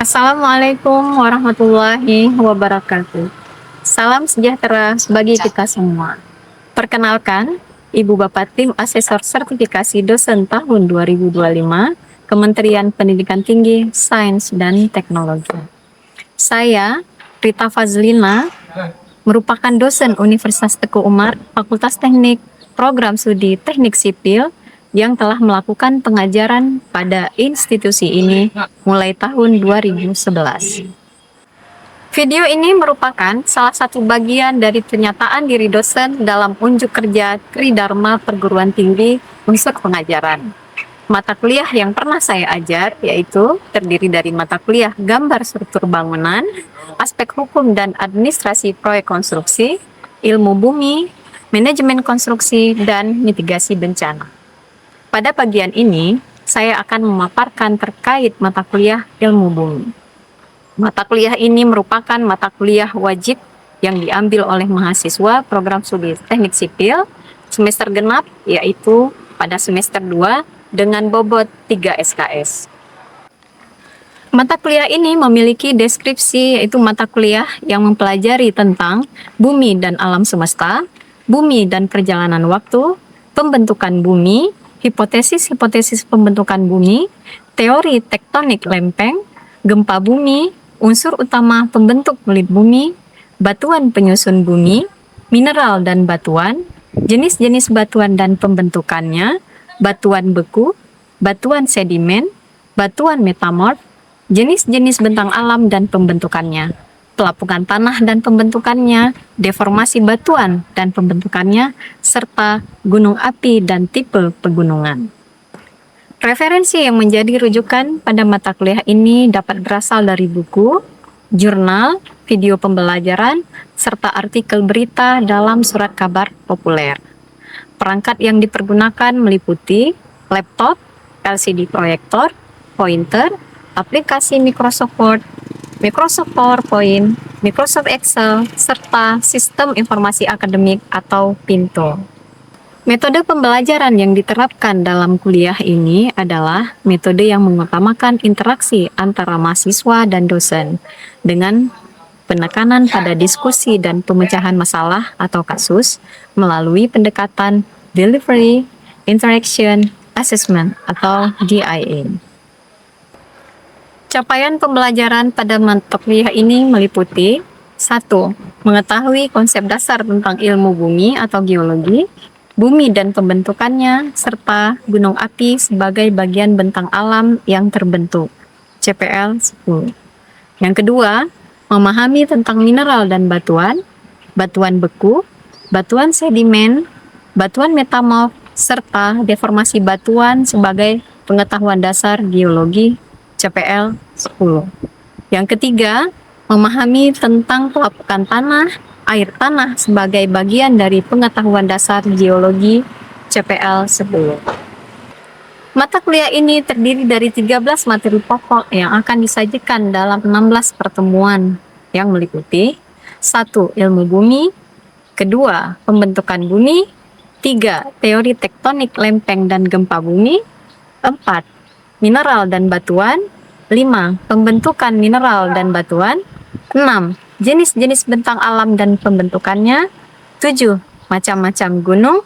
Assalamualaikum warahmatullahi wabarakatuh. Salam sejahtera bagi kita semua. Perkenalkan, Ibu Bapak Tim Asesor Sertifikasi Dosen tahun 2025, Kementerian Pendidikan Tinggi, Sains, dan Teknologi. Saya, Rita Fazlina, merupakan dosen Universitas Teguh Umar, Fakultas Teknik, Program Studi Teknik Sipil, yang telah melakukan pengajaran pada institusi ini mulai tahun 2011. Video ini merupakan salah satu bagian dari pernyataan diri dosen dalam unjuk kerja Tridharma Perguruan Tinggi unsur pengajaran. Mata kuliah yang pernah saya ajar yaitu terdiri dari mata kuliah gambar struktur bangunan, aspek hukum dan administrasi proyek konstruksi, ilmu bumi, manajemen konstruksi, dan mitigasi bencana. Pada bagian ini, saya akan memaparkan terkait mata kuliah ilmu bumi. Mata kuliah ini merupakan mata kuliah wajib yang diambil oleh mahasiswa program studi teknik sipil semester genap, yaitu pada semester 2 dengan bobot 3 SKS. Mata kuliah ini memiliki deskripsi, yaitu mata kuliah yang mempelajari tentang bumi dan alam semesta, bumi dan perjalanan waktu, pembentukan bumi, hipotesis-hipotesis pembentukan bumi, teori tektonik lempeng, gempa bumi, unsur utama pembentuk kulit bumi, batuan penyusun bumi, mineral dan batuan, jenis-jenis batuan dan pembentukannya, batuan beku, batuan sedimen, batuan metamorf, jenis-jenis bentang alam dan pembentukannya, pelapukan tanah dan pembentukannya, deformasi batuan dan pembentukannya, serta gunung api dan tipe pegunungan. Referensi yang menjadi rujukan pada mata kuliah ini dapat berasal dari buku, jurnal, video pembelajaran, serta artikel berita dalam surat kabar populer. Perangkat yang dipergunakan meliputi laptop, LCD proyektor, pointer, aplikasi Microsoft Word, Microsoft PowerPoint, Microsoft Excel, serta sistem informasi akademik atau PINTO. Metode pembelajaran yang diterapkan dalam kuliah ini adalah metode yang mengutamakan interaksi antara mahasiswa dan dosen dengan penekanan pada diskusi dan pemecahan masalah atau kasus melalui pendekatan delivery, interaction, assessment atau DIA. Capaian pembelajaran pada mata kuliah ini meliputi 1. Mengetahui konsep dasar tentang ilmu bumi atau geologi, bumi dan pembentukannya, serta gunung api sebagai bagian bentang alam yang terbentuk, CPL 10. Yang kedua, memahami tentang mineral dan batuan, batuan beku, batuan sedimen, batuan metamorf, serta deformasi batuan sebagai pengetahuan dasar geologi, CPL 10. Yang ketiga, memahami tentang pelapukan tanah, air tanah sebagai bagian dari pengetahuan dasar geologi, CPL 10. Mata kuliah ini terdiri dari 13 materi pokok yang akan disajikan dalam 16 pertemuan yang meliputi 1. Ilmu bumi, kedua, pembentukan bumi, 3. Teori tektonik lempeng dan gempa bumi, 4. Mineral dan batuan, 5. Pembentukan mineral dan batuan, 6. Jenis-jenis bentang alam dan pembentukannya, 7. Macam-macam gunung,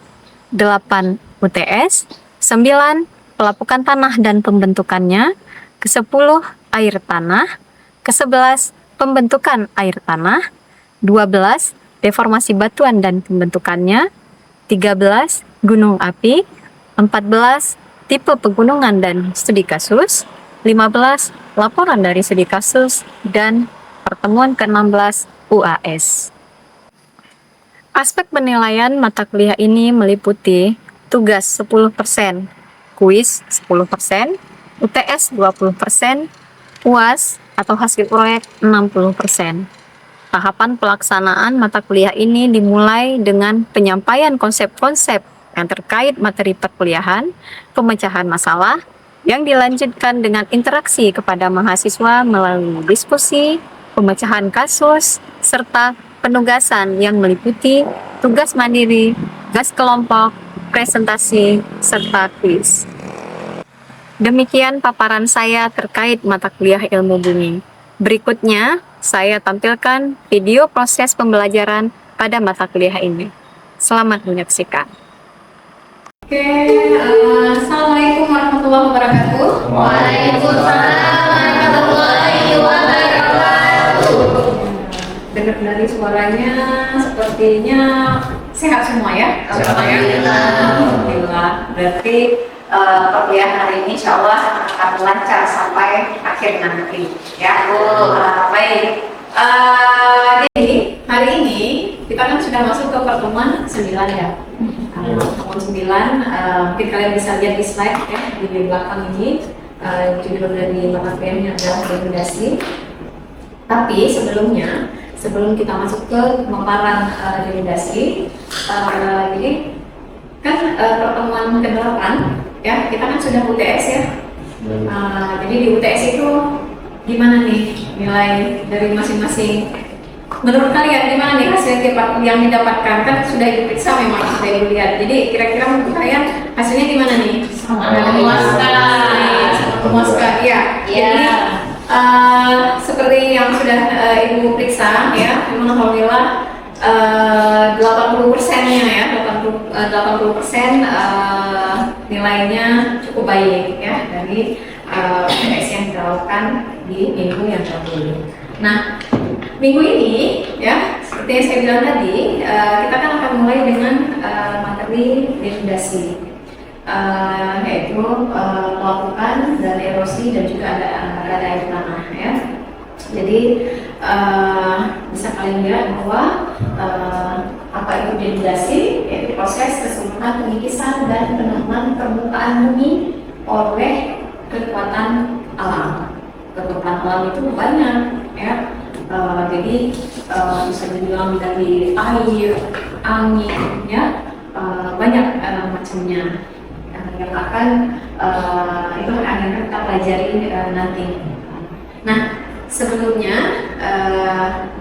8. UTS, 9. Pelapukan tanah dan pembentukannya, ke-10. Air tanah, ke-11. Pembentukan air tanah, 12. Deformasi batuan dan pembentukannya, 13. Gunung api, 14. Tipe pegunungan dan studi kasus, 15. Laporan dari studi kasus, dan pertemuan ke-16 UAS. Aspek penilaian mata kuliah ini meliputi tugas 10%, kuis 10%, UTS 20%, UAS atau hasil proyek 60%. Tahapan pelaksanaan mata kuliah ini dimulai dengan penyampaian konsep-konsep yang terkait materi perkuliahan, pemecahan masalah, yang dilanjutkan dengan interaksi kepada mahasiswa melalui diskusi, pemecahan kasus, serta penugasan yang meliputi tugas mandiri, tugas kelompok, presentasi, serta kuis. Demikian paparan saya terkait mata kuliah ilmu bumi. Berikutnya, saya tampilkan video proses pembelajaran pada mata kuliah ini. Selamat menyaksikan. Oke, Assalamualaikum warahmatullahi wabarakatuh. Waalaikumsalam warahmatullahi wabarakatuh. Dengar dari suaranya, sepertinya sehat semua ya? Alhamdulillah. Alhamdulillah. Berarti perkuliahan hari ini insya Allah akan lancar sampai akhir nanti ya. Baik. Jadi hari ini kita kan sudah masuk ke pertemuan 9 ya. Pertemuan 9, mungkin kalian bisa lihat di slide ya di belakang ini. Judul dari mata kuliahnya adalah delegasi. Tapi sebelumnya, sebelum kita masuk ke pemaparan delegasi, jadi kan pertemuan ke-8 ya, kita kan sudah UTS ya. Jadi di UTS itu gimana nih nilai dari masing-masing? Menurut kalian gimana nih hasil yang didapatkan? Kan sudah diperiksa memang, sudah dilihat. Jadi kira-kira menurut kalian hasilnya gimana nih? Sangat memuaskan. Sangat memuaskan ya. Jadi seperti yang sudah Ibu periksa ya, memang alhamdulillah 80%-nya ya, 80% nilainya cukup baik ya dari UTS yang dilakukan di minggu yang terdahulu. Nah, minggu ini ya, seperti yang saya bilang tadi, kita kan akan mulai dengan materi definisi, yaitu pelapukan dan erosi dan juga ada air tanah ya. Jadi bisa kalian lihat bahwa apa itu definisi, yaitu proses keseluruhan pengikisan dan penurunan permukaan bumi oleh kekuatan alam. Kekuatan alam itu banyak ya. Jadi bisa dibilang dari air, angin ya, banyak macamnya yang akan itu akan kita pelajari nanti. Nah, sebelumnya,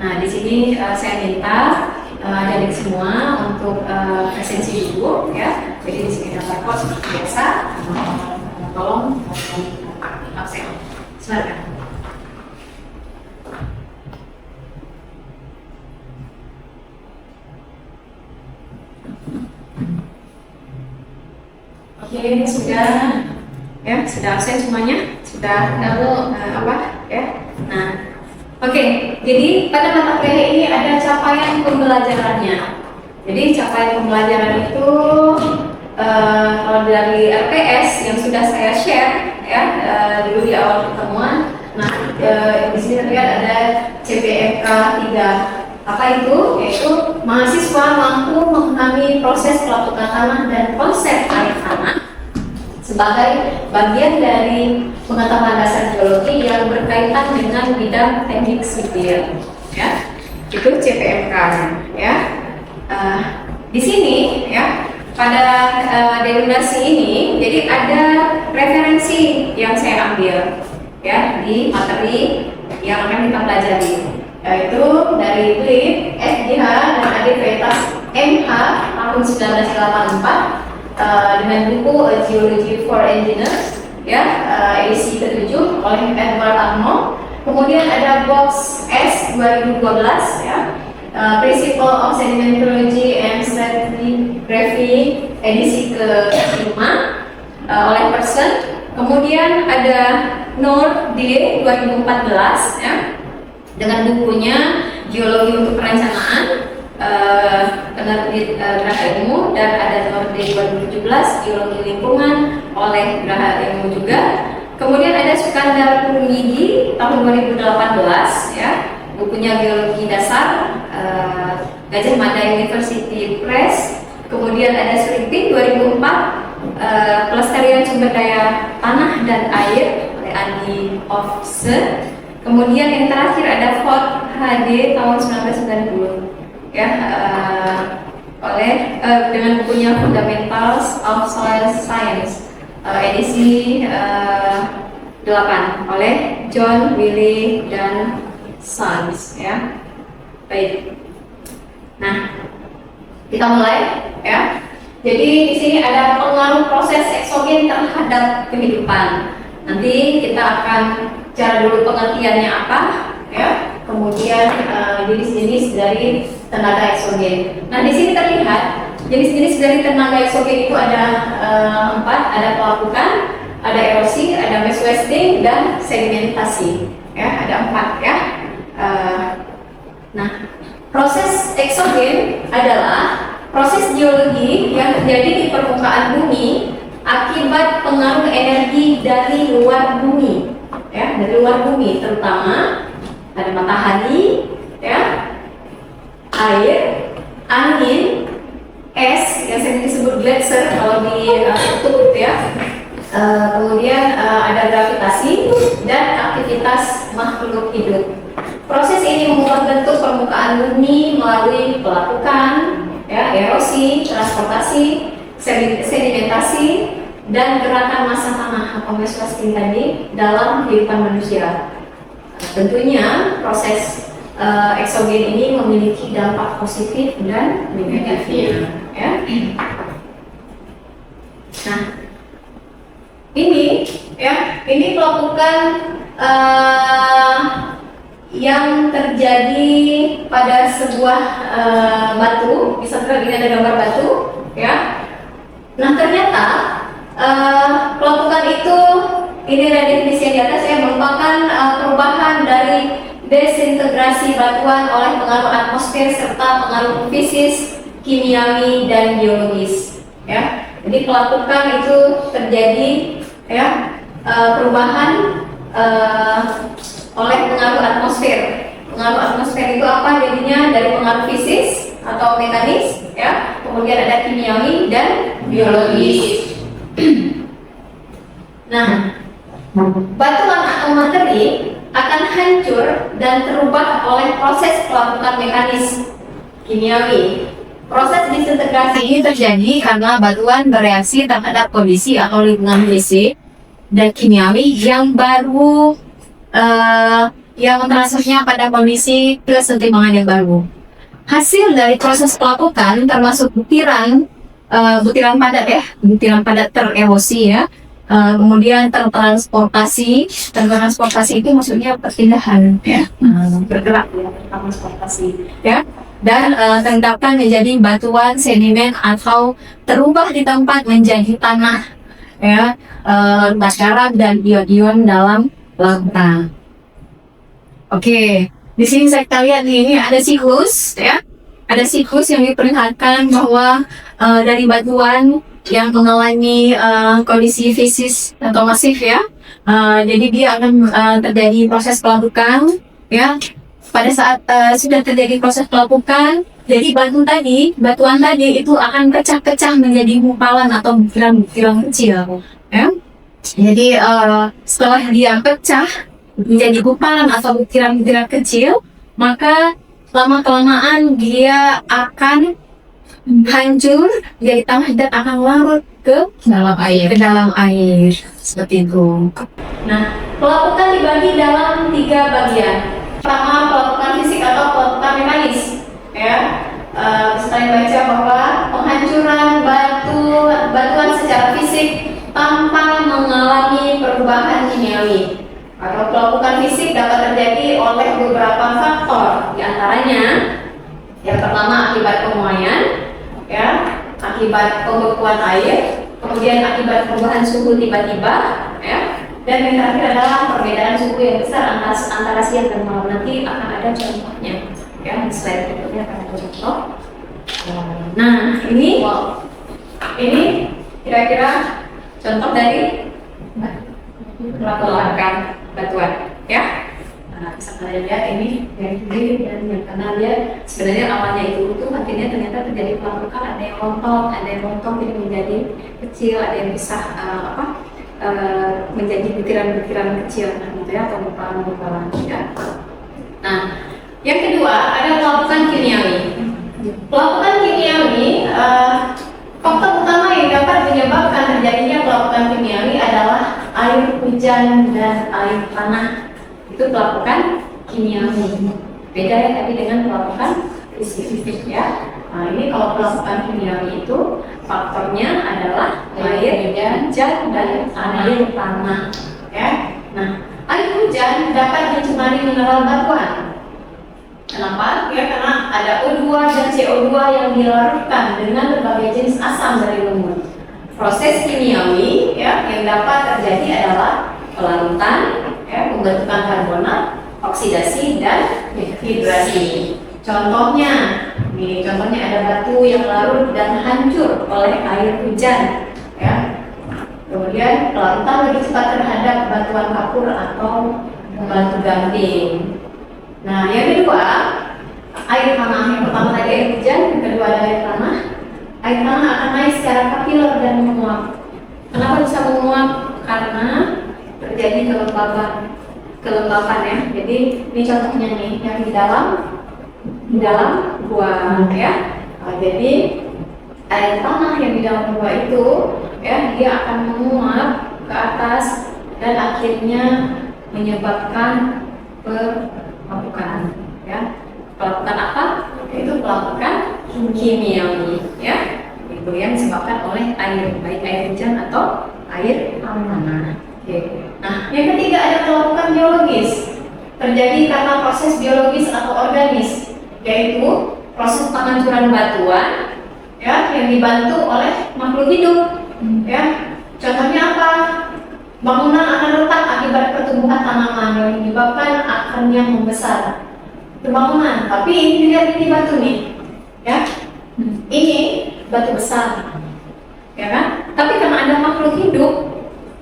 nah di sini saya minta adik semua untuk presensi dulu ya. Jadi di sini ada barcode seperti biasa. Tolong absen. Silakan. Oke, ini sudah ya, sudah absen semuanya, sudah tahu apa ya. Nah, oke, jadi pada mata kuliah ini ada capaian pembelajarannya. Jadi capaian pembelajaran itu kalau dari RPS yang sudah saya share ya dulu di awal pertemuan. Nah, di sini terlihat ada CPMK 3. Apa itu? Yaitu mahasiswa mampu memahami proses pelapukan tanah dan konsep air tanah sebagai bagian dari pengetahuan dasar geologi yang berkaitan dengan bidang teknik sipil. Ya, itu CPMK ya. Di sini ya, pada delegasi ini, jadi ada referensi yang saya ambil ya di materi yang akan kita pelajari, yaitu dari PLIP, SGH, dan Adivitas MH tahun 1984 dengan buku Geology for Engineers ya, edisi ke-7 oleh Edward Arnold. Kemudian ada box S 2012 ya, Principle of Sedimentology and Stratigraphy edisi ke-5 oleh Person. Kemudian ada Nur D 2014 ya, dengan bukunya Geologi untuk Perencanaan penerbit Graha Ilmu, dan ada Nur D 2017 Geologi Lingkungan oleh Graha Ilmu juga. Kemudian ada Sukandar Purmidi tahun 2018 ya, bukunya Geologi Dasar Gajah Mada University Press. Kemudian ada Slipping 2004 Pelestarian Sumber Daya Tanah dan Air oleh Andi Ofse. Kemudian yang terakhir ada Fort HD tahun 1990 ya, oleh dengan bukunya Fundamentals of Soil Science edisi 8 oleh John Wiley dan Sons ya. Baik. Nah, kita mulai ya. Jadi di sini ada pengaruh proses eksogen terhadap kehidupan. Nanti kita akan cara dulu pengertiannya apa, ya. Kemudian jenis-jenis dari tenaga eksogen. Nah, di sini terlihat jenis-jenis dari tenaga eksogen itu ada 4, ada pelapukan, ada erosi, ada mass wasting, dan sedimentasi. Ya, ada 4 ya. Nah, proses eksogen adalah proses geologi yang terjadi di permukaan bumi akibat pengaruh energi dari luar bumi, ya, dari luar bumi, terutama ada matahari, ya, air, angin, es yang sering disebut gletser kalau di kutub, ya. Kemudian ada gravitasi dan aktivitas makhluk hidup. Proses ini mengubah bentuk permukaan bumi melalui pelapukan, ya, erosi, transportasi, sedimentasi, dan gerakan massa tanah atau mass wasting tadi dalam kehidupan manusia. Tentunya proses eksogen ini memiliki dampak positif dan negatif, ya. Nah, ini pelapukan yang terjadi pada sebuah batu. Misalkan ini ada gambar batu, ya. Nah, ternyata pelapukan itu, ini ada definisi di atas, ya, merupakan perubahan dari desintegrasi batuan oleh pengaruh atmosfer serta pengaruh fisis, kimiawi, dan biologis, ya. Jadi pelapukan itu terjadi, ya, perubahan oleh pengaruh atmosfer. Pengaruh atmosfer itu apa? Jadinya dari pengaruh fisis atau mekanis, ya. Kemudian ada kimiawi dan biologis. Nah, batuan atau materi akan hancur dan terubah oleh proses pelapukan mekanis kimiawi. Proses disintegrasi ini terjadi karena batuan bereaksi terhadap kondisi atau lingkungan fisik dan kimiawi yang baru, yang transfernya pada kondisi kesetimbangan yang baru. Hasil dari proses pelapukan termasuk butiran padat tererosi, ya. Kemudian tertransportasi itu maksudnya perpindahan, ya, bergerak, ya, transportasi, ya, dan terendapkan menjadi batuan, sedimen, atau terubah di tempat menjadi tanah, ya, bakaran dan ion-ion dalam lautan. Oke, di sini kita lihat ini ada siklus, ya, ada siklus yang diperlihatkan bahwa dari batuan yang mengalami kondisi fisis atau masif, ya, jadi dia akan terjadi proses pelapukan, ya. Pada saat sudah terjadi proses pelapukan, jadi batuan tadi itu akan pecah-pecah menjadi gumpalan atau butiran-butiran kecil, ya. Jadi setelah dia pecah menjadi gumpalan atau butiran-butiran kecil, maka lama-kelamaan dia akan hancur jadi tanah dan akan larut ke dalam air seperti itu. Nah, pelapukan dibagi dalam 3 bagian. Pertama, pelapukan fisik atau pelapukan mekanis, ya. Saya baca bahwa penghancuran batuan secara fisik tanpa mengalami perubahan kimiawi. Atau pelapukan fisik dapat terjadi oleh beberapa faktor, di antaranya yang pertama akibat pemuaian, ya, akibat pembekuan air, kemudian akibat perubahan suhu tiba-tiba, ya, dan yang terakhir adalah perbedaan suhu yang besar antara siang dan malam. Nanti akan ada contohnya, ya, di slide berikutnya akan ada contoh. Nah, ini kira-kira contoh dari pelapukan batuan, ya. Nah, bisa kalian lihat ini dari sini, dan yang karena dia sebenarnya awalnya itu utuh, akhirnya ternyata terjadi pelapukan, ada yang rontok, jadi menjadi kecil, ada yang bisa menjadi butiran-butiran kecil, nah, gitu, ya, atau gumpalan-gumpalan, ya. Nah, yang kedua ada pelapukan kimiawi. Pelapukan kimiawi, faktor utama yang dapat menyebabkan terjadinya pelapukan kimiawi adalah air hujan dan air tanah. Itu pelapukan kimiawi. Beda, ya, tadi dengan pelapukan fisik, ya. Nah, ini kalau pelapukan kimiawi itu faktornya adalah air hujan dan air tanah. Ya. Nah, air hujan dapat dicemari mineral batuan. Kenapa? Ya, karena ada O2 dan CO2 yang dilarutkan dengan berbagai jenis asam dari lumut. Proses kimiawi ya yang dapat terjadi adalah pelarutan, ya, pembentukan karbonat, oksidasi dan hidrasi. Contohnya, ini contohnya ada batu yang larut dan hancur oleh air hujan, ya. Kemudian pelarutan lebih cepat terhadap batuan kapur atau batu gamping. Nah, yang kedua, air tanah. Yang pertama tadi air hujan, yang kedua ada air tanah. Air tanah akan naik secara kapiler dan menguap. Kenapa bisa menguap? Karena terjadi kelembapan ya. Jadi ini contohnya nih yang di dalam gua ya. Jadi air tanah yang di dalam gua itu ya dia akan menguap ke atas dan akhirnya menyebabkan pelapukan ya. Pelapukan apa? Itu pelapukan kimiawi ya. Itu yang disebabkan oleh air, baik air hujan atau air tanah. Oke. Nah, yang ketiga ada pelapukan biologis. Terjadi karena proses biologis atau organis, yaitu proses penghancuran batuan ya yang dibantu oleh makhluk hidup. Ya. Contohnya apa? Bangunan akan retak akibat pertumbuhan tanaman yang menyebabkan akarnya membesar. Itu bangunan, tapi ini batu nih, ya. Ini batu besar, ya kan? Tapi karena ada makhluk hidup,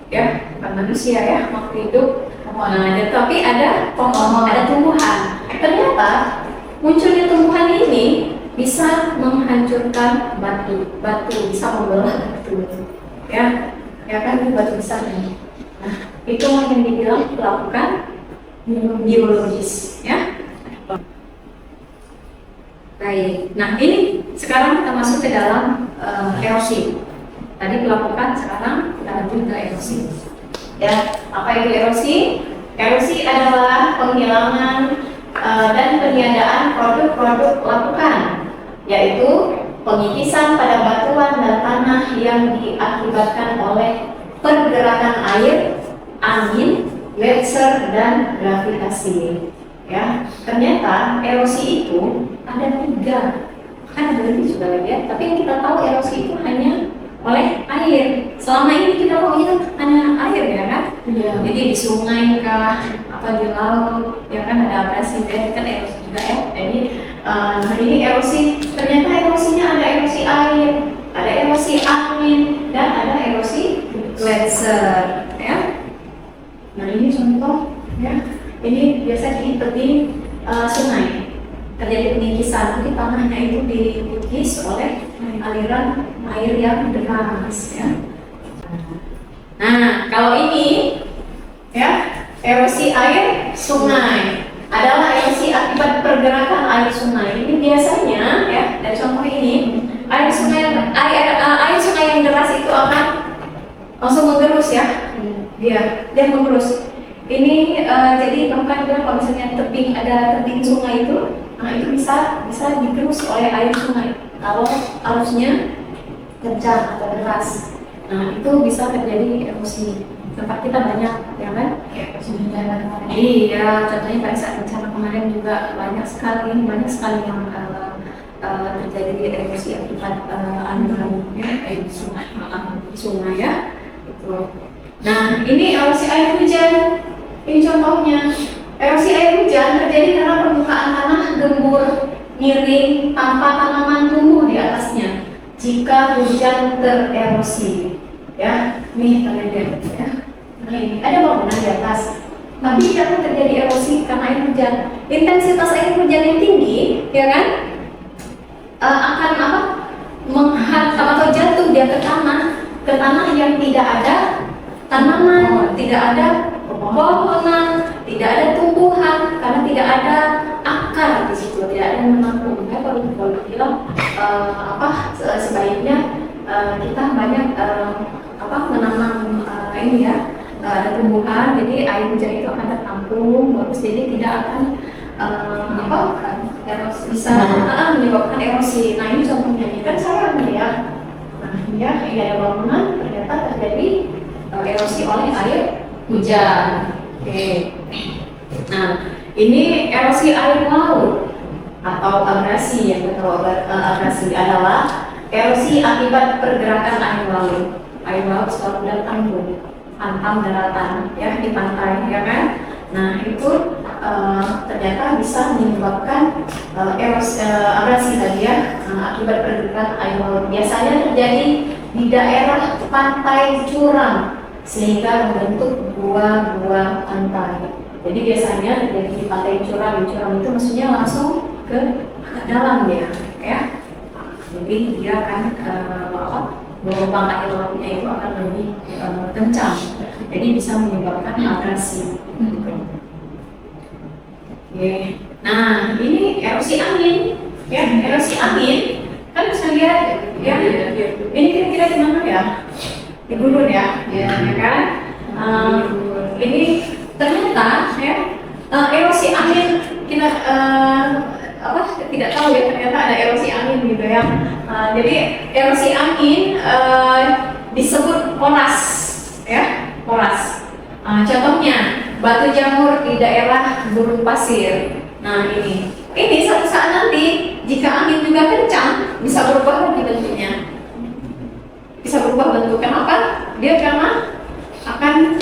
ya, bukan manusia ya, makhluk hidup. Nah, tapi ada pohon, ada tumbuhan. Ternyata munculnya tumbuhan ini bisa menghancurkan batu bisa membelah batu, ya kan ini batu besar nih. Nah, itu yang dibilang pelapukan biologis, ya. Baik, nah ini sekarang kita masuk ke dalam erosi. Tadi pelapukan, sekarang kita lanjut ke erosi. Ya, apa itu erosi? Erosi adalah penghilangan dan peniadaan produk-produk pelapukan, yaitu pengikisan pada batuan dan tanah yang diakibatkan oleh pergerakan air, angin, Webster dan gravitasi. Ya, ternyata erosi itu ada 3. Kan ada lebih juga ya, tapi yang kita tahu erosi itu hanya oleh air. Selama ini kita tahu itu hanya air ya kan? Iya. Jadi di sungai kah, apa di laut, ya kan ada abrasi, kan erosi juga ya. Jadi ini erosi, ternyata erosinya ada erosi air, ada erosi angin, dan ada erosi gletser, ya. Nah ini contoh, ya. Ini biasa di tepi sungai terjadi pengikisan, jadi tanahnya itu dikikis oleh aliran air yang deras ya. Nah kalau ini ya erosi air sungai adalah erosi akibat pergerakan air sungai. Ini biasanya ya, dan contoh ini air sungai yang deras itu akan langsung menggerus ya, dia menggerus. Ini jadi bahkan kalau misalnya ada tebing sungai itu, nah itu bisa digerus oleh air sungai kalau arusnya kencang atau deras. Nah itu bisa terjadi erosi. Tempat kita banyak, ya kan? Iya, contohnya pada saat bencana kemarin juga banyak sekali yang terjadi erosi akibat aliran air sungai ya. Itu. Nah ini erosi air hujan. Ini contohnya, erosi air hujan terjadi karena permukaan tanah gembur, miring, tanpa tanaman tumbuh di atasnya. Jika hujan tererosi, ya, nih kalian lihat ya. Nah ini ada bangunan di atas, tapi akan terjadi erosi karena air hujan. Intensitas air hujan yang tinggi, ya kan, akan menghantam atau jatuh dia ke tanah yang tidak ada tanaman, tidak ada pepohonan, tidak ada tumbuhan, karena tidak ada akar di situ, tidak ada yang menampung. Kalau bilang sebaiknya kita banyak menanam ini ya, ada tumbuhan, jadi air hujan itu akan tertampung, bagus, jadi tidak akan apa erosi, bisa menyebabkan erosi. Nah ini contohnya ini kan saya ya. Nah ini ada bangunan ternyata terjadi erosi oleh air hujan. Oke. Nah ini erosi air laut atau abrasi. Yang kita tahu abrasi adalah erosi akibat pergerakan air laut. Air laut selalu datang hantam daratan ya di pantai ya kan. Nah itu ternyata bisa menyebabkan abrasi tadi ya akibat pergerakan air laut. Biasanya terjadi di daerah pantai curam sehingga membentuk gua-gua pantai. Jadi biasanya terjadi di pantai curam. Curam itu maksudnya langsung ke dalam ya. Jadi dia akan gelombang air lautnya itu akan lebih kencang. Jadi bisa menyebabkan abrasi. Oke. Nah ini erosi angin ya, erosi angin kan bisa lihat ya. Ini kira-kira di mana ya? Di gurun ya kan? Ini ternyata ya erosi angin kita tidak tahu ya, ternyata ada erosi angin gitu ya. Jadi erosi angin disebut poras ya, poras. Contohnya batu jamur di daerah gurun pasir. Nah ini suatu saat nanti jika angin juga kencang bisa berubah lagi bentuknya. Bisa berubah bentuk. Kenapa? Dia karena akan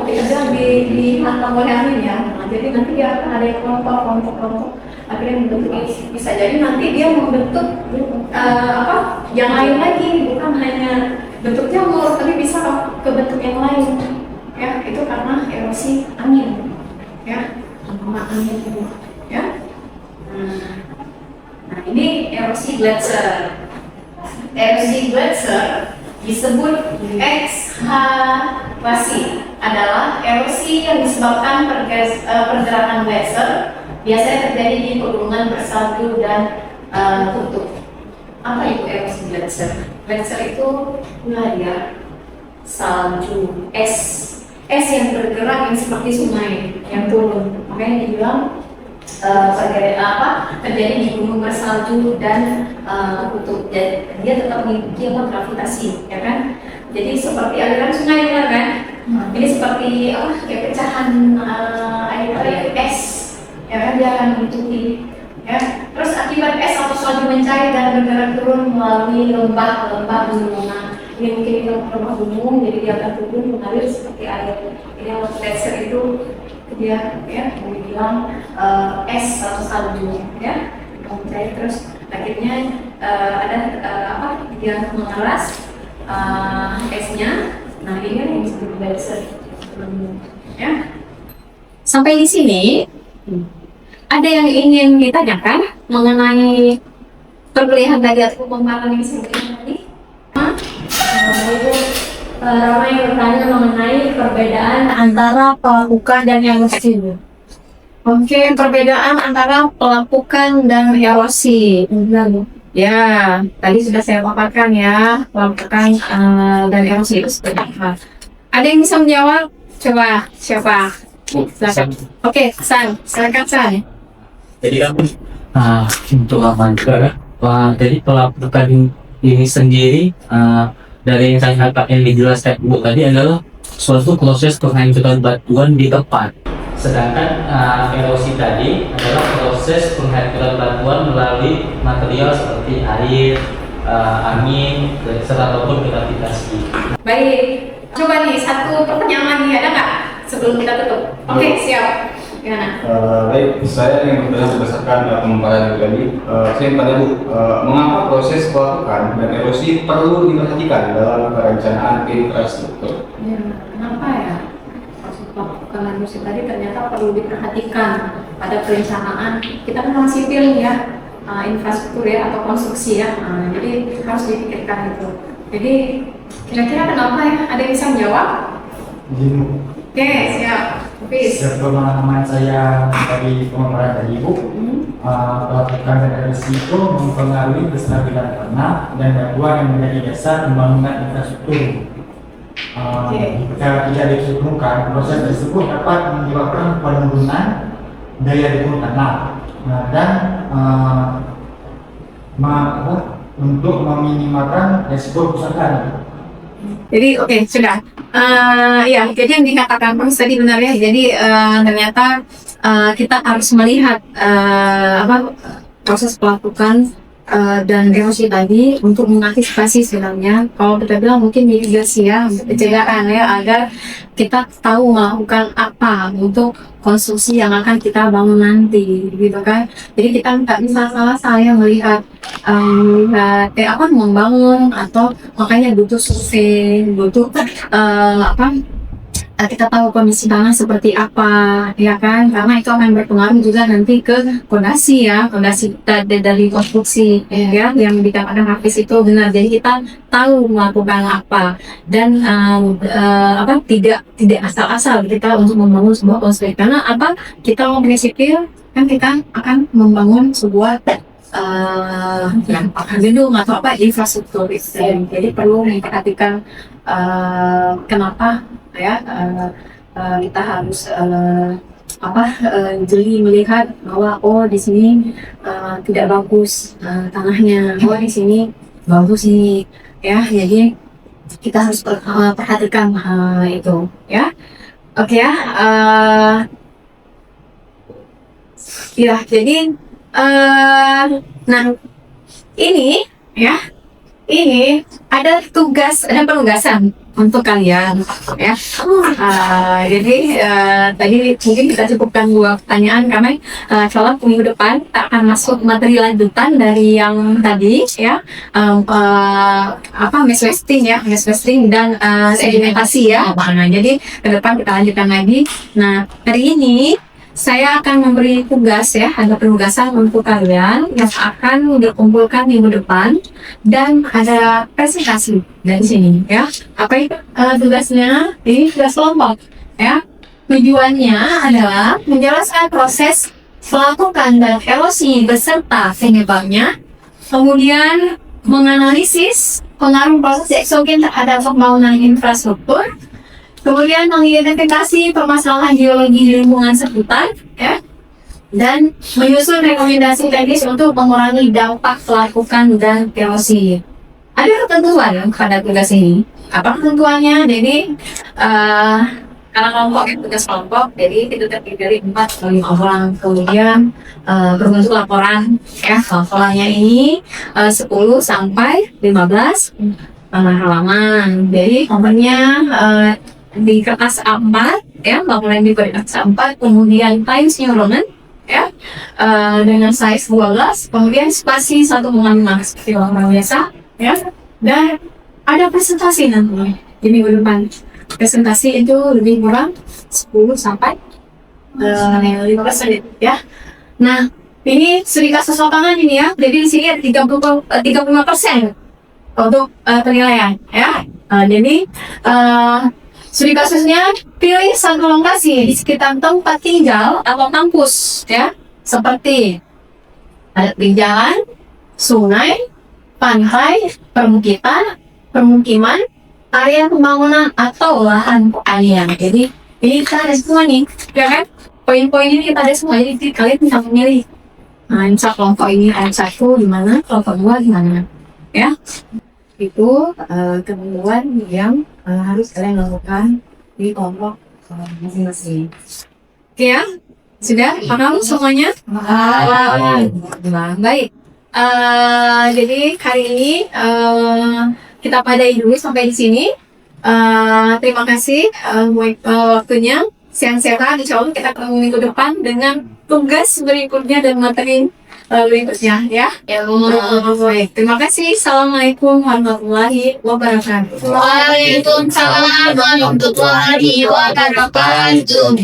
dihantam oleh angin ya. Nah, jadi nanti dia akan ada yang kelompok akhirnya membentuk ini. Bisa jadi nanti dia membentuk yang lain lagi, bukan hanya bentuk jamur tapi bisa ke bentuk yang lain ya. Itu karena erosi angin ya, angin ya. Nah ini erosi gletser. Erosi gletser disebut ekskavasi, adalah erosi yang disebabkan pergerakan gletser, biasanya terjadi di pegunungan bersalju dan kutub. Apa itu erosi gletser? Gletser itu dia salju, es yang bergerak yang seperti sungai yang turun. Makanya dibilang terjadi di gunung bersalju dan kutub. Jadi dia tetap mengikuti gravitasi, ya kan? Jadi seperti aliran sungai, benar kan? Ini seperti kayak pecahan air es, ya kan? Dia akan mengikuti, ya. Terus akibat es atau salju mencair dan bergerak turun melalui lembah gunungan. Ini mungkin lembah gunung, jadi dia akan turun mengalir seperti air. Ini yang gletser itu dia ya dibilang es atau salju ya mencair, terus akhirnya dia mengeras esnya. Nah ini yang disebut gletser ya. Sampai di sini ada yang ingin ditanyakan mengenai perkuliahan tadi atau pemaparan yang sebelumnya tadi? Ramai bertanya mengenai perbedaan antara pelapukan dan erosi. Oke, perbedaan antara pelapukan dan erosi. Ya, tadi sudah saya paparkan ya, pelapukan dan erosi itu seperti apa. Ada yang bisa menjawab? Coba, siapa? Silakan. Oke, San, silakan San. Jadi kan untuk aman juga, jadi pelapukan ini sendiri dari yang dijelaskan Ibu tadi adalah suatu proses penghancuran batuan di tempat. Sedangkan erosi tadi adalah proses penghancuran batuan melalui material seperti air, angin, gletser ataupun gravitasi. Baik, coba nih satu pertanyaan lagi, ada nggak sebelum kita tutup? Oke, siap. Gimana? Baik, saya yang bertanya berdasarkan pemaparan tadi. Saya bertanya Bu, mengapa proses pelapukan dan erosi perlu diperhatikan dalam perencanaan infrastruktur? Ya, kenapa ya? Proses pelapukan dan erosi tadi ternyata perlu diperhatikan pada perencanaan. Kita kan orang sipil ya, infrastruktur ya atau konstruksi ya. Jadi harus dipikirkan itu. Jadi kira-kira kenapa ya? Ada yang bisa menjawab? Oke, siap. Sepengalaman saya dari pemaparan dari Ibu, pelapukan dan erosi itu mempengaruhi kestabilan tanah dan batuan yang menjadi dasar pembangunan infrastruktur. Jika tidak diketemukan, proses tersebut dapat menyebabkan penurunan daya dukung tanah. Nah, dan untuk meminimalkan resiko kerusakan. Jadi oke, sudah. Ya, jadi yang dikatakan Mas tadi benar ya. Jadi ternyata kita harus melihat proses pelapukan dan erosi tadi untuk mengantisipasi sebenarnya. Kalau kita bilang mungkin mitigasi ya, pencegahan ya, agar kita tahu melakukan apa untuk konstruksi yang akan kita bangun nanti, gitu kan. Jadi kita nggak bisa salah saya melihat membangun, atau makanya butuh survei, butuh kita tahu kondisi tanah seperti apa, ya kan? Karena itu akan berpengaruh juga nanti ke fondasi ya, fondasi dari konstruksi, ya, yang dikatakan Hafiz itu benar. Jadi kita tahu melakukan apa, dan tidak asal-asal kita untuk membangun sebuah konstruksi. Karena kita mau prinsipil kan kita akan membangun sebuah gedung atau infrastruktur itu. Jadi perlu memperhatikan kenapa ya kita harus jeli melihat bahwa di sini tidak bagus tanahnya, di sini bagus nih ya. Jadi kita harus perhatikan itu ya. Oke ya. Ya, jadi nah ini ya, ini ada tugas dan penugasan untuk kalian ya. Jadi tadi mungkin kita cukupkan 2 pertanyaan, karena kalau minggu depan kita akan masuk materi lanjutan dari yang tadi ya, mass wasting dan sedimentasi ya. Nah, jadi ke depan kita lanjutkan lagi. Nah, hari ini saya akan memberi tugas ya, ada penugasan untuk kalian yang akan dikumpulkan minggu depan, dan ada presentasi dari sini ya. Apa itu tugasnya? Ini tugas kelompok ya. Tujuannya adalah menjelaskan proses pelapukan dan erosi beserta penyebabnya, kemudian menganalisis pengaruh proses eksogen terhadap pembangunan infrastruktur, kemudian mengidentifikasi permasalahan geologi di lingkungan sekitar, ya, dan menyusun rekomendasi teknis untuk mengurangi dampak pelapukan dan erosi. Ada ketentuan pada tugas ini. Apa ketentuannya? Jadi karena kelompok itu tugas kelompok, jadi itu terdiri dari 4 atau 5 orang. Kemudian berbentuk laporan, ya. Laporannya ini 10 sampai 15 halaman. Jadi nomornya di kertas A4 ya, laporan di kertas A4, kemudian Times New Roman ya, dengan size 12, kemudian spasi 1,5 seperti orang biasa ya, dan ada presentasi nanti di minggu depan. Presentasi itu lebih kurang 10 sampai 15 menit ya. Nah, ini studi kasus lapangan ini ya, jadi di sini ada 35% untuk penilaian ya. Jadi studi kasusnya pilih satu lokasi di sekitar tempat tinggal atau kampus ya, seperti ada jalan, sungai, pantai, permukiman, area pembangunan atau lahan pertanian. Jadi ini kita ada semua nih, ya kan? Poin-poin ini kita ada semua, jadi kalian bisa memilih. Nah, misal kelompok ini ada 1 di mana, kelompok 2 di mana, ya? Itu ketentuan yang harus kalian lakukan di kelompok masing-masing. Oke ya, sudah paham semuanya? Baik. Jadi hari ini kita padai dulu sampai di sini. Terima kasih waktunya. Siang sehat, insya Allah kita ketemu minggu depan dengan tugas berikutnya dan materi berikutnya ya. Baik, terima kasih. Assalamualaikum warahmatullahi wabarakatuh. Waalaikumsalam warahmatullahi wabarakatuh.